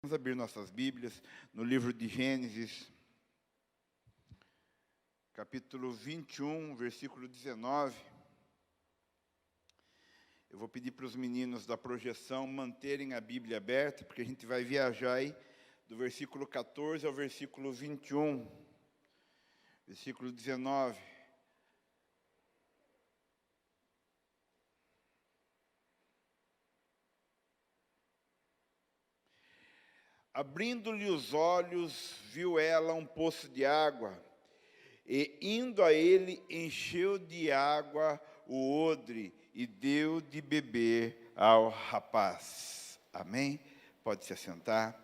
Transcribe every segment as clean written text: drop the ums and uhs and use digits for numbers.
Vamos abrir nossas Bíblias no livro de Gênesis, capítulo 21, versículo 19. Eu vou pedir para os meninos da projeção manterem a Bíblia aberta, porque a gente vai viajar aí do versículo 14 ao versículo 21. Versículo 19. Abrindo-lhe os olhos, viu ela um poço de água, e indo a ele, encheu de água o odre e deu de beber ao rapaz. Amém? Pode se assentar.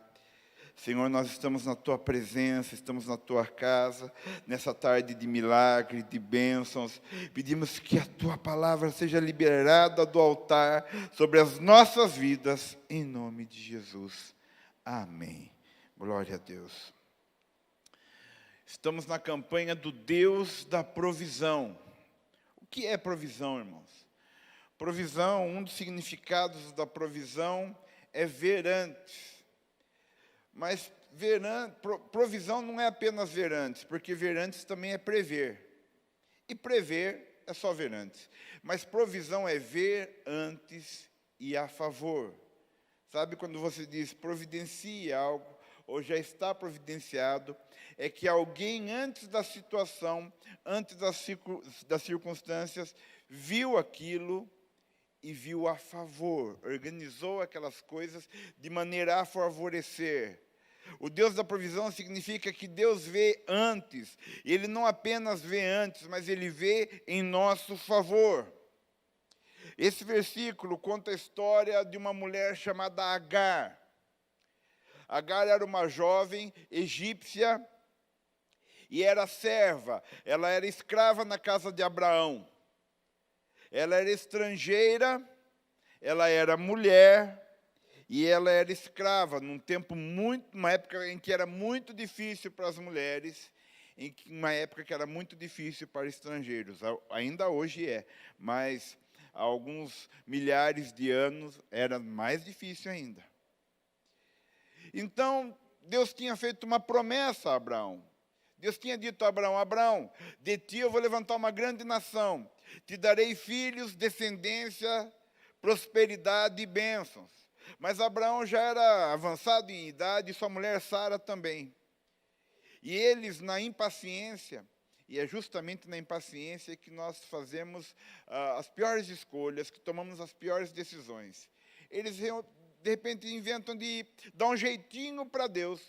Senhor, nós estamos na Tua presença, estamos na Tua casa, nessa tarde de milagre, de bênçãos. Pedimos que a Tua palavra seja liberada do altar sobre as nossas vidas, em nome de Jesus. Amém. Glória a Deus. Estamos na campanha do Deus da provisão. O que é provisão, irmãos? Provisão, um dos significados da provisão é ver antes. Mas provisão não é apenas ver antes, porque ver antes também é prever. E prever é só ver antes. Mas provisão é ver antes e a favor. Sabe quando você diz providencie algo, ou já está providenciado, é que alguém antes da situação, antes das circunstâncias, viu aquilo e viu a favor, organizou aquelas coisas de maneira a favorecer. O Deus da provisão significa que Deus vê antes, e Ele não apenas vê antes, mas Ele vê em nosso favor. Esse versículo conta a história de uma mulher chamada Agar. Agar era uma jovem egípcia e era serva. Ela era escrava na casa de Abraão. Ela era estrangeira, ela era mulher e ela era escrava numa época em que era muito difícil para as mulheres, uma época que era muito difícil para estrangeiros. Ainda hoje é, mas há alguns milhares de anos era mais difícil ainda. Então, Deus tinha feito uma promessa a Abraão. Deus tinha dito a Abraão: Abraão, de ti eu vou levantar uma grande nação, te darei filhos, descendência, prosperidade e bênçãos. Mas Abraão já era avançado em idade, e sua mulher Sara também. E eles, na impaciência, e é justamente na impaciência que nós fazemos as piores escolhas, que tomamos as piores decisões. Eles, de repente, inventam de dar um jeitinho para Deus.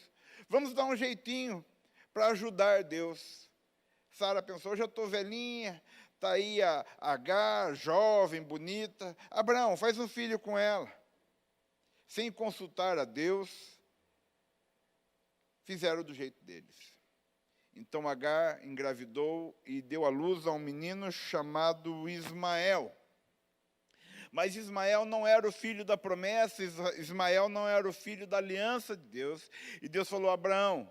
Vamos dar um jeitinho para ajudar Deus. Sara pensou: eu já estou velhinha, está aí a Agar, jovem, bonita. Abraão, faz um filho com ela. Sem consultar a Deus, fizeram do jeito deles. Então Agar engravidou e deu à luz a um menino chamado Ismael. Mas Ismael não era o filho da promessa, Ismael não era o filho da aliança de Deus. E Deus falou: Abraão,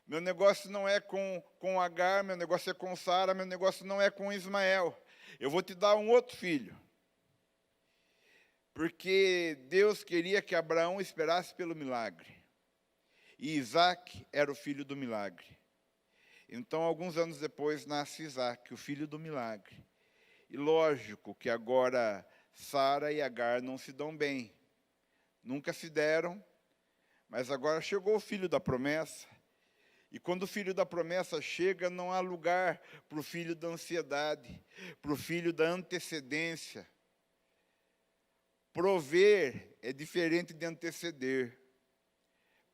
meu negócio não é com Agar, meu negócio é com Sara, meu negócio não é com Ismael. Eu vou te dar um outro filho. Porque Deus queria que Abraão esperasse pelo milagre. E Isaac era o filho do milagre. Então, alguns anos depois, nasce Isaac, o filho do milagre. E lógico que agora Sara e Agar não se dão bem. Nunca se deram, mas agora chegou o filho da promessa. E quando o filho da promessa chega, não há lugar para o filho da ansiedade, para o filho da antecedência. Prover é diferente de anteceder.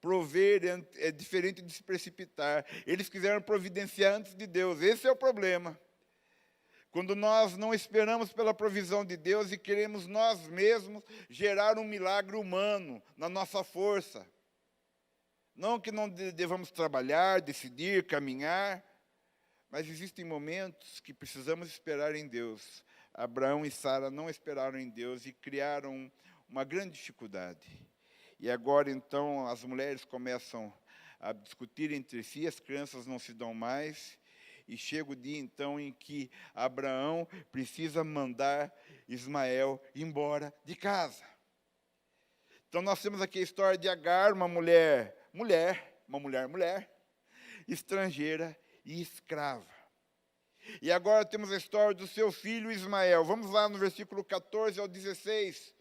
Prover é diferente de se precipitar. Eles quiseram providenciar antes de Deus. Esse é o problema. Quando nós não esperamos pela provisão de Deus e queremos nós mesmos gerar um milagre humano na nossa força. Não que não devamos trabalhar, decidir, caminhar, mas existem momentos que precisamos esperar em Deus. Abraão e Sara não esperaram em Deus e criaram uma grande dificuldade. E agora, então, as mulheres começam a discutir entre si, as crianças não se dão mais, e chega o dia, então, em que Abraão precisa mandar Ismael embora de casa. Então nós temos aqui a história de Agar, uma mulher, estrangeira e escrava. E agora temos a história do seu filho Ismael. Vamos lá no versículo 14 ao 16,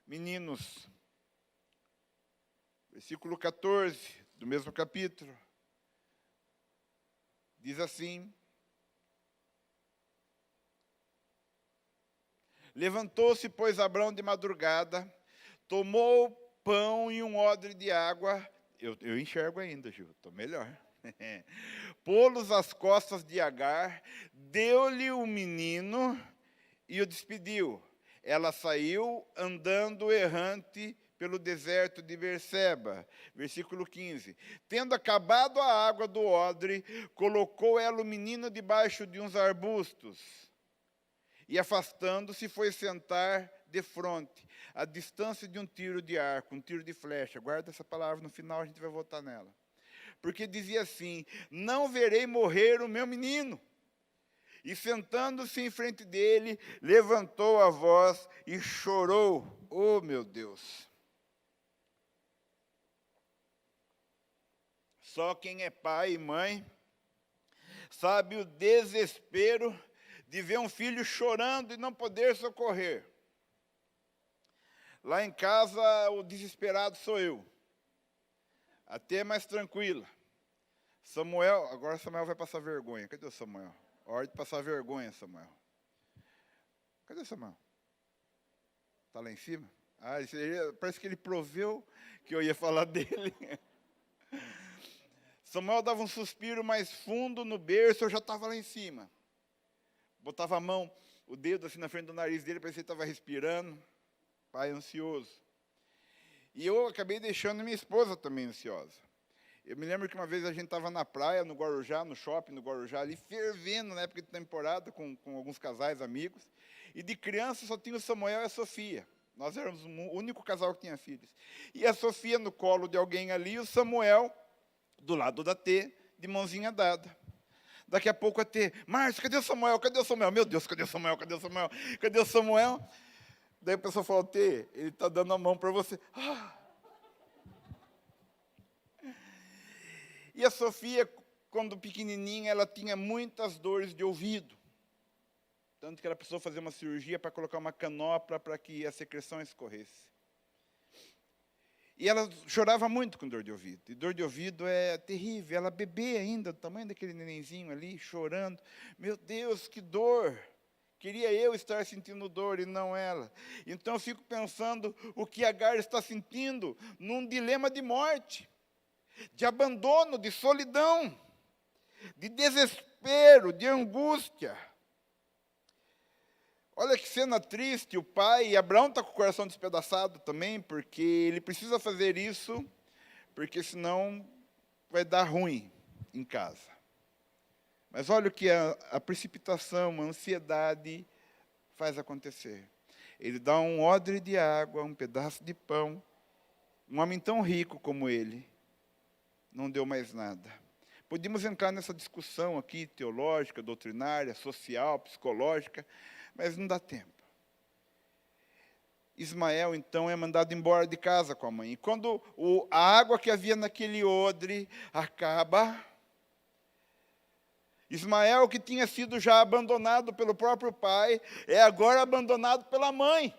meninos. Versículo 14, do mesmo capítulo. Diz assim: levantou-se, pois, Abrão de madrugada, tomou pão e um odre de água. Eu enxergo ainda, Gil, estou melhor. Pô-los às costas de Agar, deu-lhe o menino e o despediu. Ela saiu andando errante pelo deserto de Berseba. Versículo 15. Tendo acabado a água do odre, colocou ela o menino debaixo de uns arbustos. E afastando-se, foi sentar defronte, à distância de um tiro de arco, um tiro de flecha. Guarda essa palavra, no final a gente vai voltar nela. Porque dizia assim: não verei morrer o meu menino. E sentando-se em frente dele, levantou a voz e chorou. Oh, meu Deus! Só quem é pai e mãe sabe o desespero de ver um filho chorando e não poder socorrer. Lá em casa, o desesperado sou eu. Até mais tranquila. Samuel, agora Samuel vai passar vergonha. Cadê o Samuel? Hora de passar vergonha, Samuel. Cadê o Samuel? Está lá em cima? Parece que ele proveu que eu ia falar dele. Samuel dava um suspiro mais fundo no berço, eu já estava lá em cima. Botava a mão, o dedo assim na frente do nariz dele, parecia que ele estava respirando. Pai ansioso. E eu acabei deixando minha esposa também ansiosa. Eu me lembro que uma vez a gente estava na praia, no Guarujá, no shopping no Guarujá, ali fervendo na época de temporada, com alguns casais amigos. E de criança só tinha o Samuel e a Sofia. Nós éramos o único casal que tinha filhos. E a Sofia no colo de alguém ali, e o Samuel do lado da T, de mãozinha dada. Daqui a pouco a T: Márcio, cadê o Samuel? Cadê o Samuel? Meu Deus, cadê o Samuel? Cadê o Samuel? Cadê o Samuel? Daí a pessoa falou: T, ele está dando a mão para você. E a Sofia, quando pequenininha, ela tinha muitas dores de ouvido. Tanto que ela precisou fazer uma cirurgia para colocar uma canopla para que a secreção escorresse. E ela chorava muito com dor de ouvido. E dor de ouvido é terrível. Ela bebê ainda, do tamanho daquele nenenzinho ali, chorando. Meu Deus, que dor! Queria eu estar sentindo dor e não ela. Então eu fico pensando o que Agar está sentindo num dilema de morte, de abandono, de solidão, de desespero, de angústia. Olha que cena triste, o pai, e Abraão está com o coração despedaçado também, porque ele precisa fazer isso, porque senão vai dar ruim em casa. Mas olha o que a precipitação, a ansiedade faz acontecer. Ele dá um odre de água, um pedaço de pão. Um homem tão rico como ele não deu mais nada. Podíamos entrar nessa discussão aqui, teológica, doutrinária, social, psicológica, mas não dá tempo. Ismael, então, é mandado embora de casa com a mãe. E quando a água que havia naquele odre acaba, Ismael, que tinha sido já abandonado pelo próprio pai, é agora abandonado pela mãe.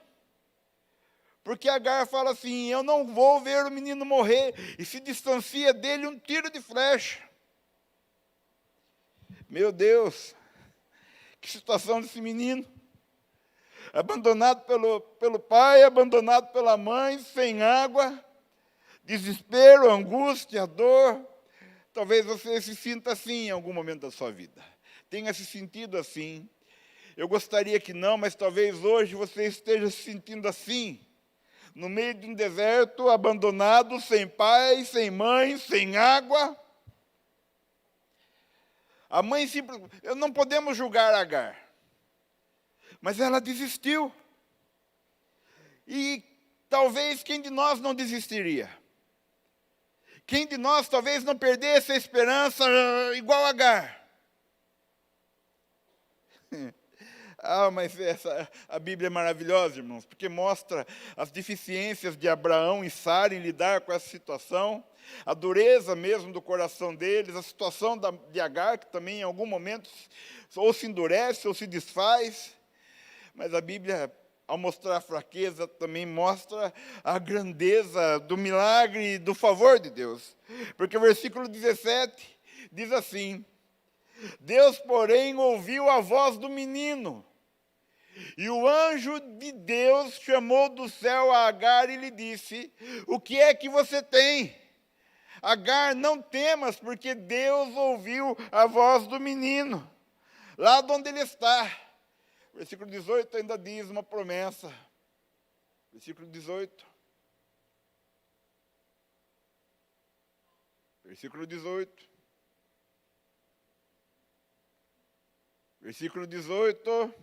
Porque Agar fala assim: eu não vou ver o menino morrer, e se distancia dele um tiro de flecha. Meu Deus, que situação desse menino. Abandonado pelo pai, abandonado pela mãe, sem água, desespero, angústia, dor. Talvez você se sinta assim em algum momento da sua vida. Tenha se sentido assim. Eu gostaria que não, mas talvez hoje você esteja se sentindo assim. No meio de um deserto, abandonado, sem pai, sem mãe, sem água. A mãe simplesmente... Não podemos julgar Agar. Mas ela desistiu. E talvez quem de nós não desistiria? Quem de nós talvez não perdesse a esperança igual a Agar? Mas a Bíblia é maravilhosa, irmãos, porque mostra as deficiências de Abraão e Sara em lidar com essa situação, a dureza mesmo do coração deles, a situação de Agar, que também em algum momento ou se endurece ou se desfaz, mas a Bíblia, ao mostrar a fraqueza, também mostra a grandeza do milagre e do favor de Deus, porque o versículo 17 diz assim: Deus, porém, ouviu a voz do menino, e o anjo de Deus chamou do céu a Agar e lhe disse: o que é que você tem? Agar, não temas, porque Deus ouviu a voz do menino, lá de onde ele está. Versículo 18 ainda diz uma promessa. Versículo 18. Versículo 18. Versículo 18.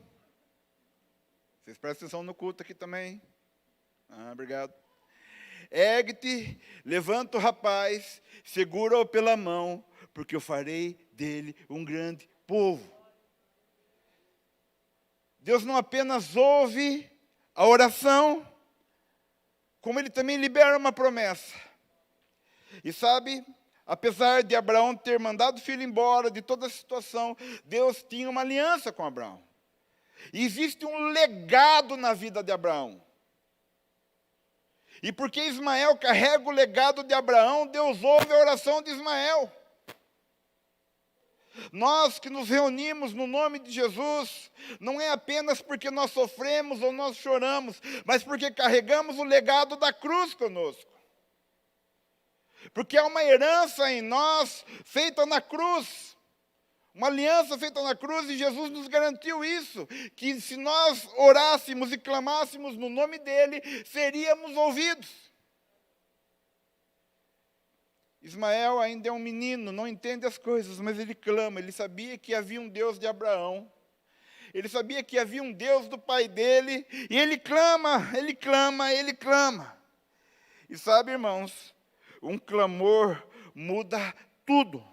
Vocês prestam atenção no culto aqui também. Obrigado. Ergue-te, levanta o rapaz, segura-o pela mão, porque eu farei dele um grande povo. Deus não apenas ouve a oração, como Ele também libera uma promessa. E sabe, apesar de Abraão ter mandado o filho embora, de toda a situação, Deus tinha uma aliança com Abraão. E existe um legado na vida de Abraão. E porque Ismael carrega o legado de Abraão, Deus ouve a oração de Ismael. Nós que nos reunimos no nome de Jesus, não é apenas porque nós sofremos ou nós choramos, mas porque carregamos o legado da cruz conosco. Porque há uma herança em nós feita na cruz. Uma aliança feita na cruz, e Jesus nos garantiu isso, que se nós orássemos e clamássemos no nome dele, seríamos ouvidos. Ismael ainda é um menino, não entende as coisas, mas ele clama. Ele sabia que havia um Deus de Abraão, ele sabia que havia um Deus do pai dele, e ele clama, ele clama, ele clama. E sabe, irmãos, um clamor muda tudo.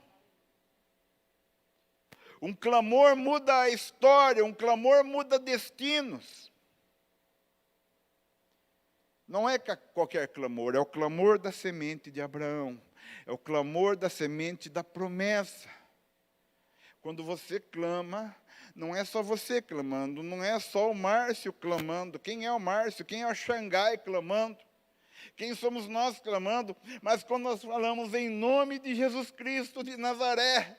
Um clamor muda a história, um clamor muda destinos. Não é qualquer clamor, é o clamor da semente de Abraão. É o clamor da semente da promessa. Quando você clama, não é só você clamando, não é só o Márcio clamando. Quem é o Márcio? Quem é o Xangai clamando? Quem somos nós clamando? Mas quando nós falamos em nome de Jesus Cristo de Nazaré,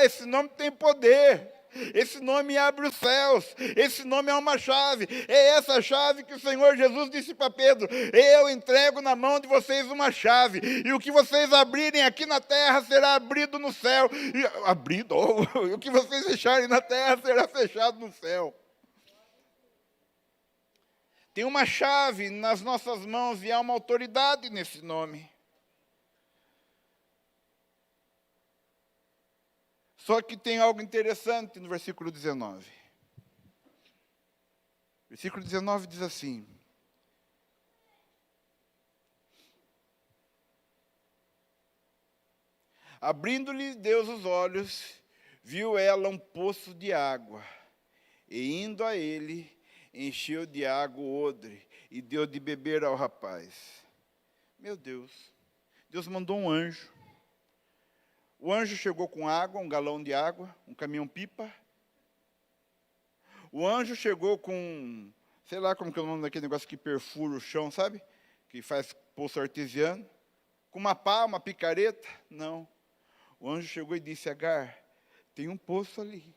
esse nome tem poder. Esse nome abre os céus. Esse nome é uma chave. É essa chave que o Senhor Jesus disse para Pedro: eu entrego na mão de vocês uma chave, e o que vocês abrirem aqui na terra será abrido no céu. E o que vocês fecharem na terra será fechado no céu. Tem uma chave nas nossas mãos e há uma autoridade nesse nome. Só que tem algo interessante no versículo 19. Versículo 19 diz assim: abrindo-lhe Deus os olhos, viu ela um poço de água, e indo a ele, encheu de água o odre, e deu de beber ao rapaz. Meu Deus, Deus mandou um anjo. O anjo chegou com água, um galão de água, um caminhão-pipa. O anjo chegou com, sei lá como que é o nome daquele negócio que perfura o chão, sabe? Que faz poço artesiano. Com uma pá, uma picareta. Não. O anjo chegou e disse: Agar, tem um poço ali.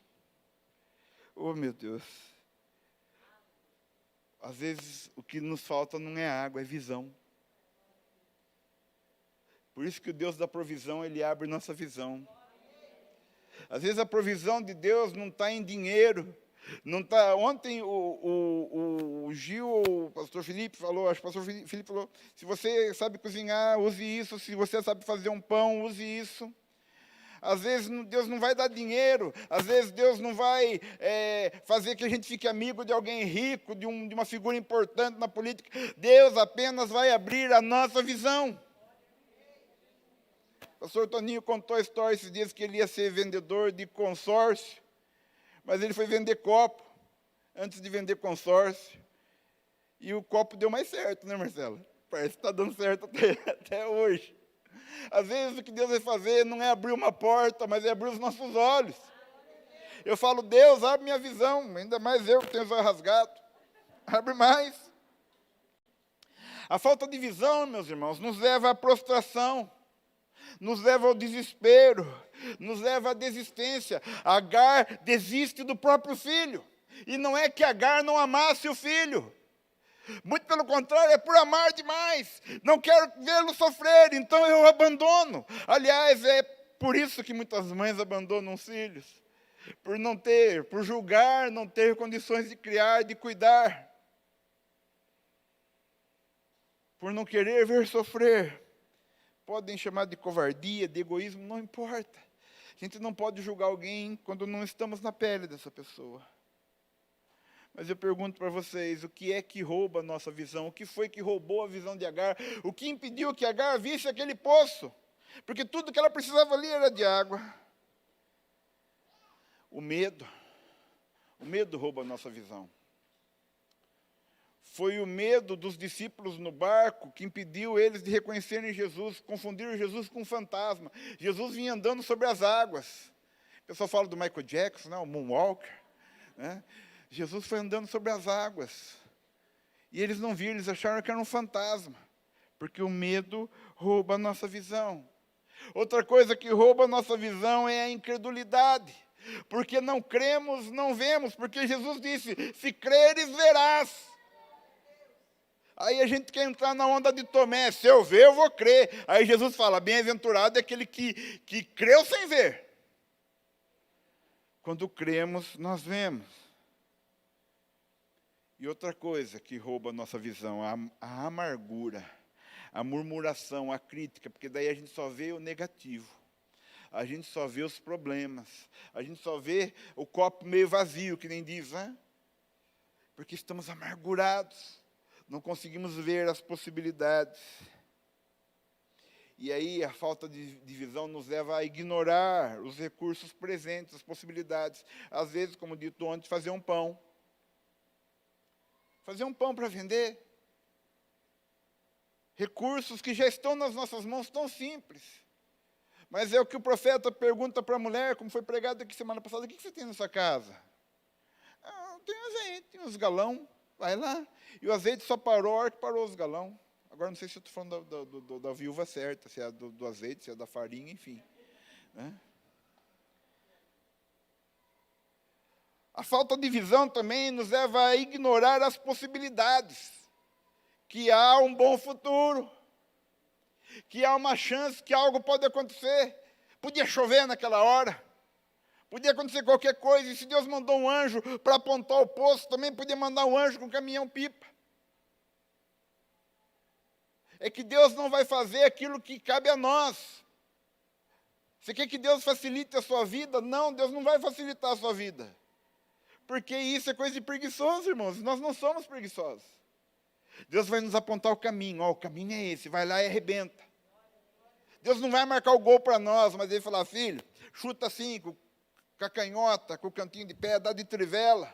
Oh, meu Deus. Às vezes o que nos falta não é água, é visão. Por isso que o Deus da provisão, Ele abre nossa visão. Às vezes a provisão de Deus não está em dinheiro. Não tá. Ontem o Gil, o pastor Felipe falou, acho que o pastor Felipe falou: se você sabe cozinhar, use isso. Se você sabe fazer um pão, use isso. Às vezes Deus não vai dar dinheiro. Às vezes Deus não vai fazer que a gente fique amigo de alguém rico, de uma figura importante na política. Deus apenas vai abrir a nossa visão. O pastor Toninho contou a história esses dias que ele ia ser vendedor de consórcio, mas ele foi vender copo. antes de vender consórcio. E o copo deu mais certo, né, Marcelo? Parece que está dando certo até hoje. Às vezes o que Deus vai fazer não é abrir uma porta, mas é abrir os nossos olhos. Eu falo, Deus, abre minha visão, ainda mais eu que tenho os olhos rasgados. Abre mais. A falta de visão, meus irmãos, nos leva à prostração, nos leva ao desespero, nos leva à desistência. Agar desiste do próprio filho. E não é que Agar não amasse o filho. Muito pelo contrário, é por amar demais. Não quero vê-lo sofrer, então eu abandono. Aliás, é por isso que muitas mães abandonam os filhos. Por julgar, não ter condições de criar, de cuidar. Por não querer ver sofrer. Podem chamar de covardia, de egoísmo, não importa. A gente não pode julgar alguém quando não estamos na pele dessa pessoa. Mas eu pergunto para vocês, o que é que rouba a nossa visão? O que foi que roubou a visão de Agar? O que impediu que Agar visse aquele poço? Porque tudo que ela precisava ali era de água. O medo rouba a nossa visão. Foi o medo dos discípulos no barco que impediu eles de reconhecerem Jesus, confundiram Jesus com um fantasma. Jesus vinha andando sobre as águas. O pessoal fala do Michael Jackson, né, o Moonwalker, né? Jesus foi andando sobre as águas. E eles não viram, eles acharam que era um fantasma. Porque o medo rouba a nossa visão. Outra coisa que rouba a nossa visão é a incredulidade. Porque não cremos, não vemos. Porque Jesus disse, se creres, verás. Aí a gente quer entrar na onda de Tomé. Se eu ver, eu vou crer. Aí Jesus fala, bem-aventurado é aquele que creu sem ver. Quando cremos, nós vemos. E outra coisa que rouba a nossa visão, a amargura, a murmuração, a crítica, porque daí a gente só vê o negativo, a gente só vê os problemas, a gente só vê o copo meio vazio, que nem diz, né? Porque estamos amargurados, não conseguimos ver as possibilidades. E aí a falta de visão nos leva a ignorar os recursos presentes, as possibilidades. Às vezes, como dito ontem, fazer um pão. Fazer um pão para vender. Recursos que já estão nas nossas mãos, tão simples. Mas é o que o profeta pergunta para a mulher, como foi pregado aqui semana passada, o que você tem na sua casa? Ah, tem azeite, tem uns galão, vai lá. E o azeite só parou a hora que parou os galão. Agora não sei se eu estou falando da viúva certa, se é do azeite, se é da farinha, enfim. Né? A falta de visão também nos leva a ignorar as possibilidades. Que há um bom futuro. Que há uma chance que algo pode acontecer. Podia chover naquela hora. Podia acontecer qualquer coisa. E se Deus mandou um anjo para apontar o poço, também podia mandar um anjo com caminhão-pipa. É que Deus não vai fazer aquilo que cabe a nós. Você quer que Deus facilite a sua vida? Não, Deus não vai facilitar a sua vida. Porque isso é coisa de preguiçoso, irmãos. Nós não somos preguiçosos. Deus vai nos apontar o caminho. O caminho é esse, vai lá e arrebenta. Deus não vai marcar o gol para nós, mas ele vai falar, filho, chuta assim, com a canhota, com o cantinho de pé, dá de trivela.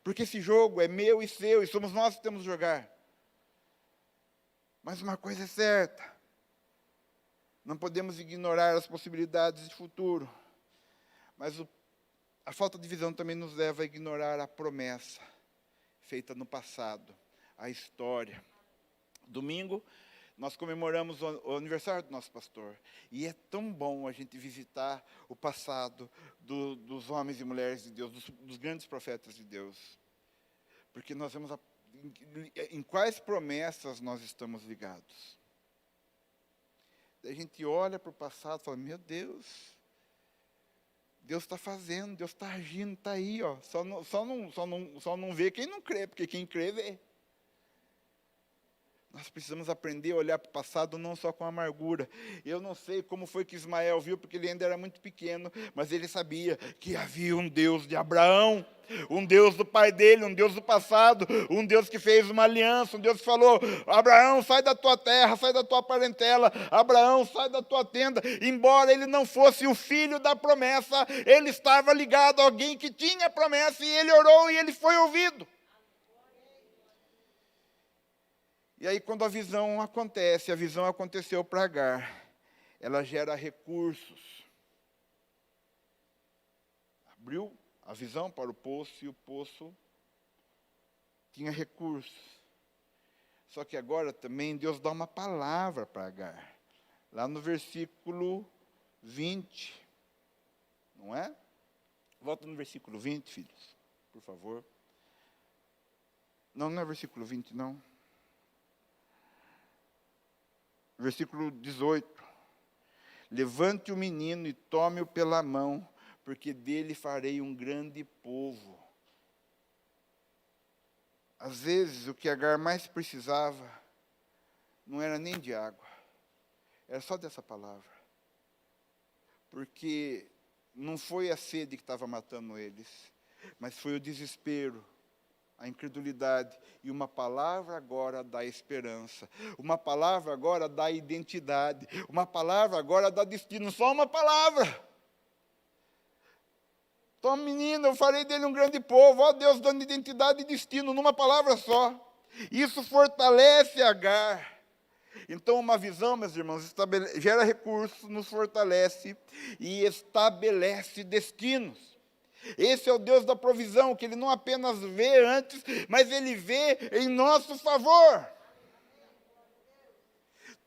Porque esse jogo é meu e seu, e somos nós que temos que jogar. Mas uma coisa é certa. Não podemos ignorar as possibilidades de futuro. Mas a falta de visão também nos leva a ignorar a promessa feita no passado, a história. Domingo, nós comemoramos o aniversário do nosso pastor. E é tão bom a gente visitar o passado dos homens e mulheres de Deus, dos grandes profetas de Deus. Porque nós vemos em quais promessas nós estamos ligados. A gente olha para o passado e fala, meu Deus... Deus está fazendo, Deus está agindo, está aí, ó. Só não vê quem não crê, porque quem crê, vê. Nós precisamos aprender a olhar para o passado não só com amargura. Eu não sei como foi que Ismael viu, porque ele ainda era muito pequeno, mas ele sabia que havia um Deus de Abraão, um Deus do pai dele, um Deus do passado, um Deus que fez uma aliança, um Deus que falou: Abraão, sai da tua terra, sai da tua parentela, Abraão, sai da tua tenda. Embora ele não fosse o filho da promessa, ele estava ligado a alguém que tinha promessa, e ele orou e ele foi ouvido. E aí, quando a visão aconteceu para Agar, ela gera recursos. Abriu a visão para o poço, e o poço tinha recursos. Só que agora também Deus dá uma palavra para Agar. Lá no versículo 20. Não é? Volta no versículo 20, filhos, por favor. Não, não é versículo 20, não. Versículo 18. Levante o menino e tome-o pela mão, porque dele farei um grande povo. Às vezes, o que Agar mais precisava não era nem de água, era só dessa palavra. Porque não foi a sede que estava matando eles, mas foi o desespero, a incredulidade. E uma palavra agora dá esperança. Uma palavra agora dá identidade. Uma palavra agora dá destino. Só uma palavra. Toma, menino, eu farei dele um grande povo. Ó Deus, dando identidade e destino numa palavra só. Isso fortalece Agar. Então, uma visão, meus irmãos, gera recursos, nos fortalece e estabelece destinos. Esse é o Deus da provisão, que Ele não apenas vê antes, mas Ele vê em nosso favor.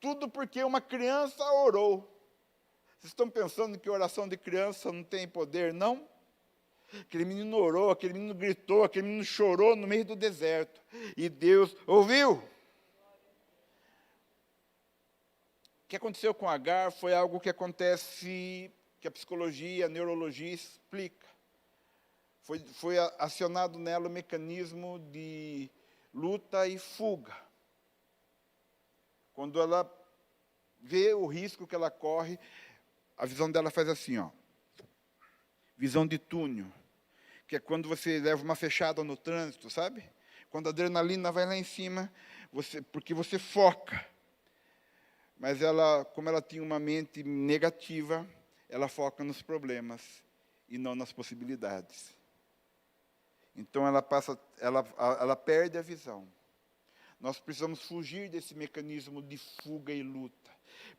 Tudo porque uma criança orou. Vocês estão pensando que oração de criança não tem poder? Não. Aquele menino orou, aquele menino gritou, aquele menino chorou no meio do deserto. E Deus ouviu. O que aconteceu com Agar foi algo que acontece, que a psicologia, a neurologia explica. Foi acionado nela o mecanismo de luta e fuga. Quando ela vê o risco que ela corre, a visão dela faz assim, ó. Visão de túnel, que é quando você leva uma fechada no trânsito, sabe? Quando a adrenalina vai lá em cima, porque você foca. Mas ela, como ela tinha uma mente negativa, ela foca nos problemas e não nas possibilidades. Então ela perde a visão. Nós precisamos fugir desse mecanismo de fuga e luta.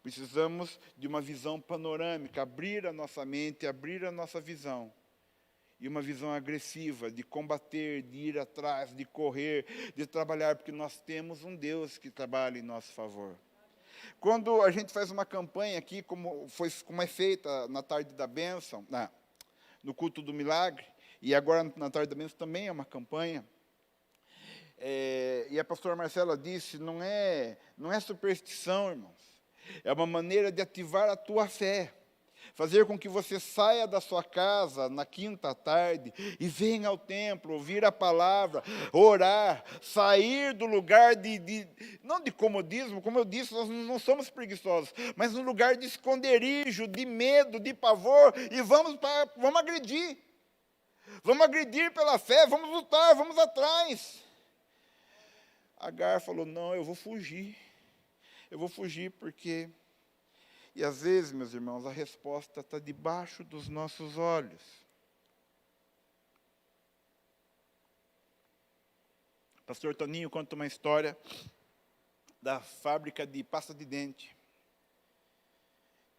Precisamos de uma visão panorâmica, abrir a nossa mente, abrir a nossa visão. E uma visão agressiva, de combater, de ir atrás, de correr, de trabalhar, porque nós temos um Deus que trabalha em nosso favor. Quando a gente faz uma campanha aqui, como é feita na tarde da bênção, no culto do milagre, e agora na tarde da bênção também é uma campanha, e a pastora Marcela disse, não é superstição, irmãos, é uma maneira de ativar a tua fé, fazer com que você saia da sua casa na quinta tarde e venha ao templo, ouvir a palavra, orar, sair do lugar não de comodismo, como eu disse, nós não somos preguiçosos, mas no lugar de esconderijo, de medo, de pavor, e vamos agredir. Vamos agredir pela fé, vamos lutar, vamos atrás. Agar falou, não, eu vou fugir porque... E às vezes, meus irmãos, a resposta está debaixo dos nossos olhos. O pastor Toninho conta uma história da fábrica de pasta de dente.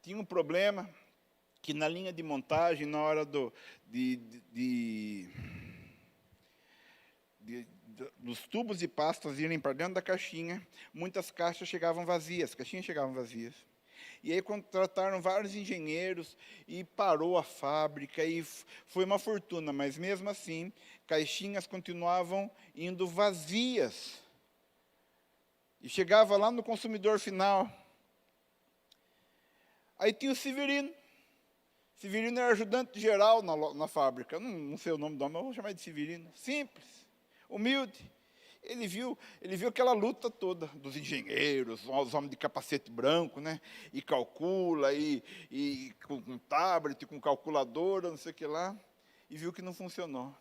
Tinha um problema que na linha de montagem, na hora dos tubos de pastas irem para dentro da caixinha, muitas caixinhas chegavam vazias. E aí contrataram vários engenheiros e parou a fábrica e foi uma fortuna, mas mesmo assim, caixinhas continuavam indo vazias. E chegava lá no consumidor final. Aí tinha o Severino. Severino era ajudante geral na fábrica. Eu não sei o nome do homem, mas vou chamar de Severino. Simples, humilde. Ele viu aquela luta toda dos engenheiros, os homens de capacete branco, né? E calcula, e com tablet, com calculadora, não sei o que lá, e viu que não funcionou.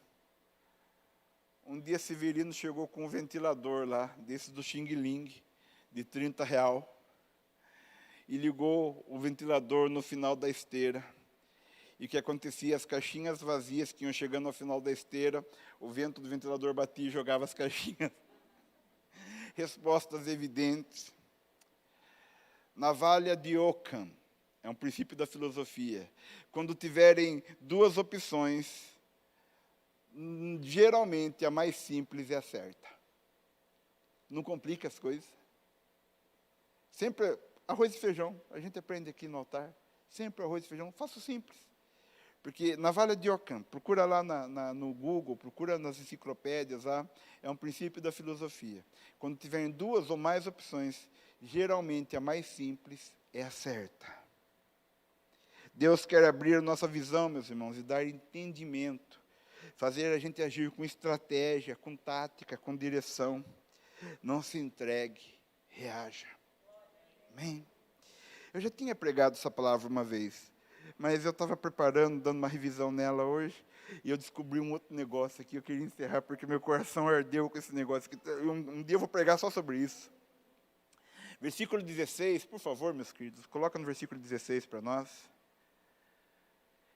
Um dia Severino chegou com um ventilador lá, desse do Xing Ling, de R$30, e ligou o ventilador no final da esteira. E o que acontecia? As caixinhas vazias que iam chegando ao final da esteira, o vento do ventilador batia e jogava as caixinhas. Respostas evidentes. Navalha de Ockham, é um princípio da filosofia. Quando tiverem duas opções, geralmente a mais simples é a certa. Não complica as coisas. Sempre arroz e feijão, a gente aprende aqui no altar. Sempre arroz e feijão, faço simples. Porque Navalha de Ockham, procura lá no Google, procura nas enciclopédias lá, é um princípio da filosofia. Quando tiverem duas ou mais opções, geralmente a mais simples é a certa. Deus quer abrir a nossa visão, meus irmãos, e dar entendimento, fazer a gente agir com estratégia, com tática, com direção. Não se entregue, reaja. Amém? Eu já tinha pregado essa palavra uma vez, mas eu estava preparando, dando uma revisão nela hoje, e eu descobri um outro negócio aqui, eu queria encerrar, porque meu coração ardeu com esse negócio. Um dia eu vou pregar só sobre isso. Versículo 16, por favor, meus queridos, coloca no versículo 16 para nós.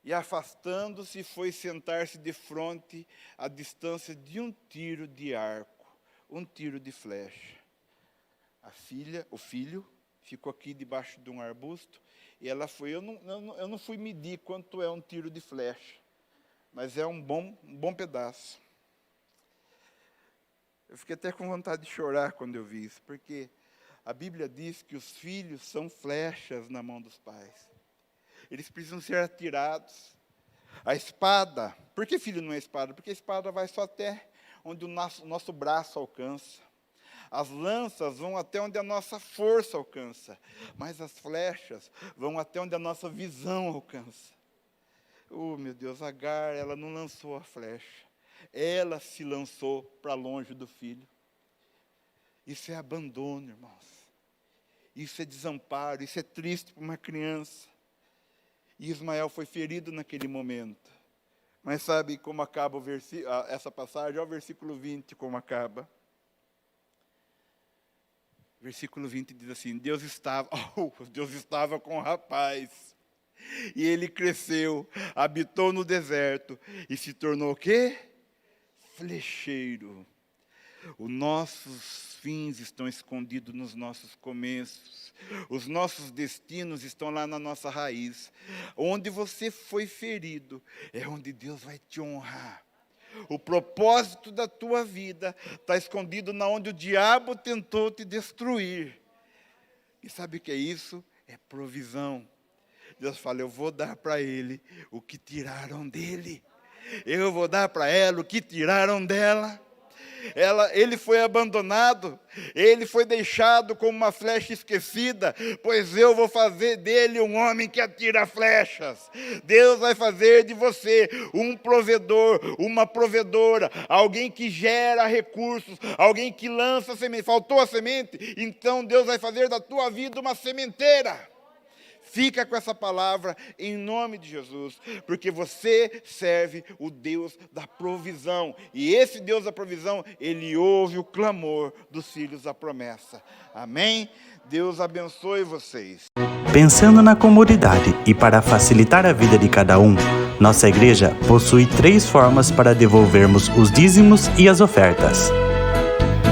E afastando-se, foi sentar-se defronte, à distância de um tiro de arco, um tiro de flecha. O filho, ficou aqui debaixo de um arbusto, e ela foi, eu não fui medir quanto é um tiro de flecha, mas é um bom pedaço. Eu fiquei até com vontade de chorar quando eu vi isso, porque a Bíblia diz que os filhos são flechas na mão dos pais. Eles precisam ser atirados. A espada, por que filho não é espada? Porque a espada vai só até onde o nosso braço alcança. As lanças vão até onde a nossa força alcança, mas as flechas vão até onde a nossa visão alcança. Oh, meu Deus, Agar, ela não lançou a flecha, ela se lançou para longe do filho. Isso é abandono, irmãos. Isso é desamparo, isso é triste para uma criança. E Ismael foi ferido naquele momento. Mas sabe como acaba essa passagem? Olha o versículo 20 como acaba. Versículo 20 diz assim, Deus estava com o rapaz, e ele cresceu, habitou no deserto, e se tornou o quê? Flecheiro. Os nossos fins estão escondidos nos nossos começos, os nossos destinos estão lá na nossa raiz. Onde você foi ferido, é onde Deus vai te honrar. O propósito da tua vida está escondido na onde o diabo tentou te destruir. E sabe o que é isso? É provisão. Deus fala, eu vou dar para ele o que tiraram dele. Eu vou dar para ela o que tiraram dela. Ele foi abandonado, ele foi deixado como uma flecha esquecida, pois eu vou fazer dele um homem que atira flechas. Deus vai fazer de você um provedor, uma provedora, alguém que gera recursos, alguém que lança semente. Faltou a semente? Então Deus vai fazer da tua vida uma sementeira. Fica com essa palavra em nome de Jesus, porque você serve o Deus da provisão. E esse Deus da provisão, Ele ouve o clamor dos filhos da promessa. Amém? Deus abençoe vocês. Pensando na comunidade e para facilitar a vida de cada um, nossa igreja possui 3 formas para devolvermos os dízimos e as ofertas.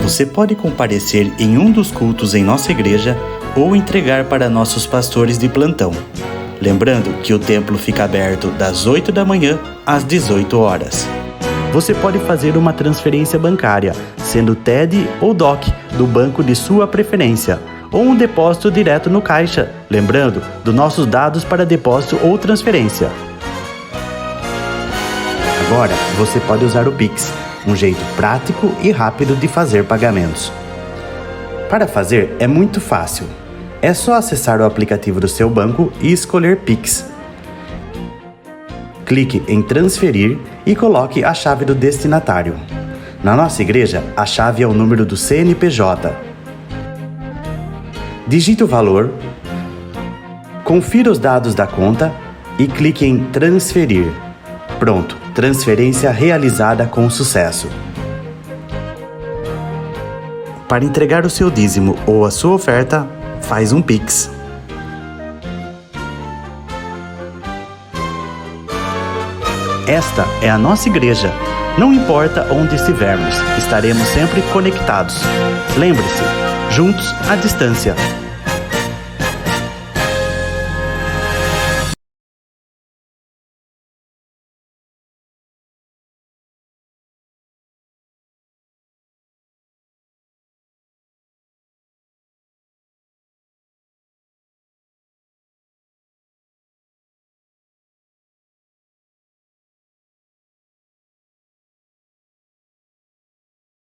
Você pode comparecer em um dos cultos em nossa igreja ou entregar para nossos pastores de plantão. Lembrando que o templo fica aberto das 8 da manhã às 18 horas. Você pode fazer uma transferência bancária, sendo TED ou DOC, do banco de sua preferência, ou um depósito direto no caixa, lembrando dos nossos dados para depósito ou transferência. Agora, você pode usar o Pix, um jeito prático e rápido de fazer pagamentos. Para fazer é muito fácil. É só acessar o aplicativo do seu banco e escolher Pix. Clique em transferir e coloque a chave do destinatário. Na nossa igreja, a chave é o número do CNPJ. Digite o valor, confira os dados da conta e clique em transferir. Pronto, transferência realizada com sucesso. Para entregar o seu dízimo ou a sua oferta, faz um Pix. Esta é a nossa igreja. Não importa onde estivermos, estaremos sempre conectados. Lembre-se, juntos à distância.